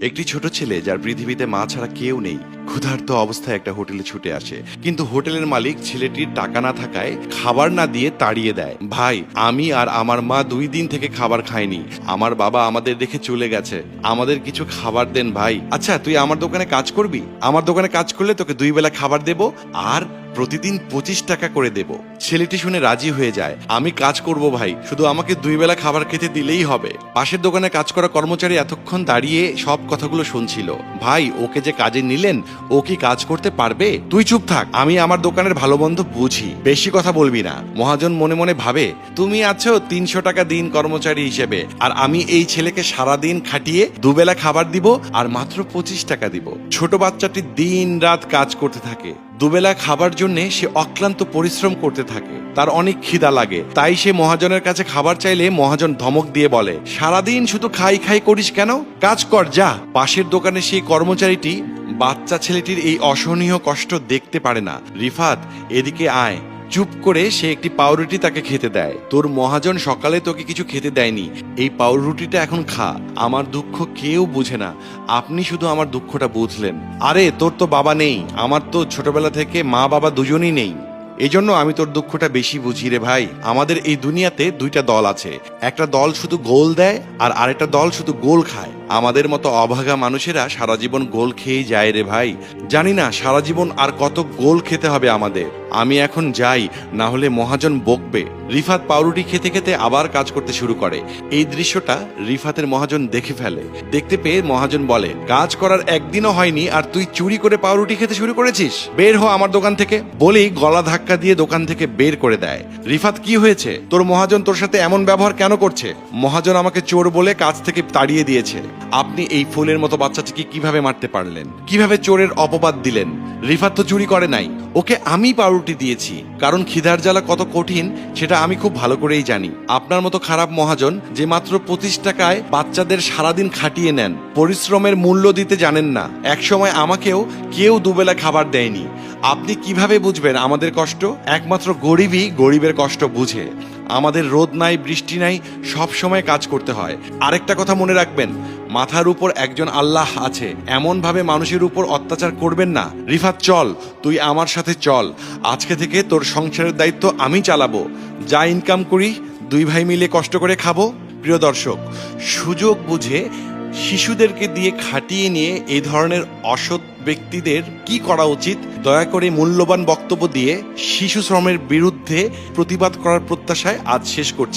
একটি ছোট ছেলে যার পৃথিবীতে মা ছাড়া কেউ নেই ক্ষুধার্ত অবস্থায় একটা হোটেলে ছুটে আসে, কিন্তু হোটেলের মালিক ছেলেটির টাকা না থাকায় খাবার না দিয়ে তাড়িয়ে দেয়। ভাই, আমি আর আমার মা 2 দিন থেকে খাবার খাইনি। আমার বাবা আমাদের রেখে চলে গেছে, আমাদের কিছু খাবার দেন ভাই। আচ্ছা, তুই আমার দোকানে কাজ করবি? আমার দোকানে কাজ করলে তোকে 2 বেলা খাবার দেব আর প্রতিদিন 25 টাকা করে দেব। ছেলেটি শুনে রাজি হয়ে যায়। আমি কাজ করব ভাই, শুধু আমাকে 2 বেলা খাবার খেতে দিলেই হবে। পাশের দোকানে কাজ করা কর্মচারী এতক্ষণ দাঁড়িয়ে সব কথাগুলো শুনছিল। ভাই, ওকে যে কাজে নিলেন, ও কি কাজ করতে পারবে? তুই চুপ থাক, আমি আমার দোকানের ভালো মন্দ বুঝি, বেশি কথা বলবি না। মহাজন মনে মনে ভাবে, তুমি আছো 300 টাকা দিন কর্মচারী হিসেবে, আর আমি এই ছেলেকে সারাদিন খাটিয়ে 2 বেলা খাবার দিব আর মাত্র 25 টাকা দিব। ছোট বাচ্চাটি দিন রাত কাজ করতে থাকে। 2 বেলা খাবার জন্য সে অক্লান্ত পরিশ্রম করতে থাকে। তার অনেক খিদা লাগে, তাই সে মহাজনের কাছে খাবার চাইলে মহাজন ধমক দিয়ে বলে, সারাদিন শুধু খাই খাই করিস কেন? কাজ কর যা। পাশের দোকানে সেই কর্মচারীটি বাচ্চা ছেলেটির এই অসহনীয় কষ্ট দেখতে পারে না। রিফাত, এদিকে আয়। চুপ করে সে একটি পাউরুটি তাকে খেতে দেয়। তোর মহাজন সকালে তোকে কিছু খেতে দেয়নি, এই পাউরুটিটা এখন খা। আমার দুঃখ কেউ বুঝে না, আপনি শুধু আমার দুঃখটা বুঝলেন। আরে, তোর তো বাবা নেই, আমার তো ছোটবেলা থেকে মা বাবা দুজনই নেই, এজন্য আমি তোর দুঃখটা বেশি বুঝি রে ভাই। আমাদের এই দুনিয়াতে 2টা দল আছে, একটা দল শুধু গোল দেয় আর আরেকটা দল শুধু গোল খায়। আমাদের মতো অভাগা মানুষেরা সারা জীবন গোল খেয়েই যায় রে ভাই। জানি না সারা জীবন আর কত গোল খেতে হবে আমাদের। আমি এখন যাই, না হলে মহাজন বকবে। রিফাত পাউরুটি খেতে খেতে আবার কাজ করতে শুরু করে। এই দৃশ্যটা রিফাতের মহাজন দেখে ফেলে। দেখতে পেয়ে মহাজন বলে, কাজ করার একদিনও হয়নি আর তুই চুরি করে পাউরুটি খেতে শুরু করেছিস? বের হ আমার দোকান থেকে। বলেই গলা ধাক্কা দিয়ে দোকান থেকে বের করে দেয়। রিফাত, কি হয়েছে? তোর মহাজন তোর সাথে এমন ব্যবহার কেন করছে? মহাজন আমাকে চোর বলে কাজ থেকে তাড়িয়ে দিয়েছে। আপনি এই ফুলের মতো বাচ্চাটিকে কিভাবে মারতে পারলেন? কিভাবে চোরের অপবাদ দিলেন? রিফাত তো চুরি করে নাই, ওকে আমি পাউরুটি দিয়েছি, কারণ খিদার জ্বালা কত কঠিন সেটা আমি খুব ভালো করেই জানি। আপনার মতো খারাপ মহাজন যে মাত্র 25 টাকায় বাচ্চাদের সারাদিন খাটিয়ে নেন, পরিশ্রমের মূল্য দিতে জানেন না। একসময় আমাকেও কেউ 2 বেলা খাবার দেয়নি। আপনি কিভাবে বুঝবেন আমাদের কষ্ট? একমাত্র গরিবই গরিবের কষ্ট বুঝে। আমাদের রোদ নাই, বৃষ্টি নাই, সব সময় কাজ করতে হয়। আরেকটা কথা মনে রাখবেন, মাথার উপর একজন আল্লাহ আছে, এমন ভাবে মানুষের উপর অত্যাচার করবেন না। রিফাত, চল, তুই আমার সাথে চল। আজকে থেকে তোর সংসারের দায়িত্ব আমি চালাবো। যা ইনকাম করি 2 ভাই মিলে কষ্ট করে খাবো। প্রিয় দর্শক, সুযোগ বুঝে শিশুদেরকে দিয়ে খাটিয়ে নিয়ে এই ধরনের অসৎ ব্যক্তিদের কি করা উচিত, দয়া করে মূল্যবান বক্তব্য দিয়ে শিশু শ্রমের বিরুদ্ধে প্রতিবাদ করার প্রত্যাশায় আজ শেষ করছি।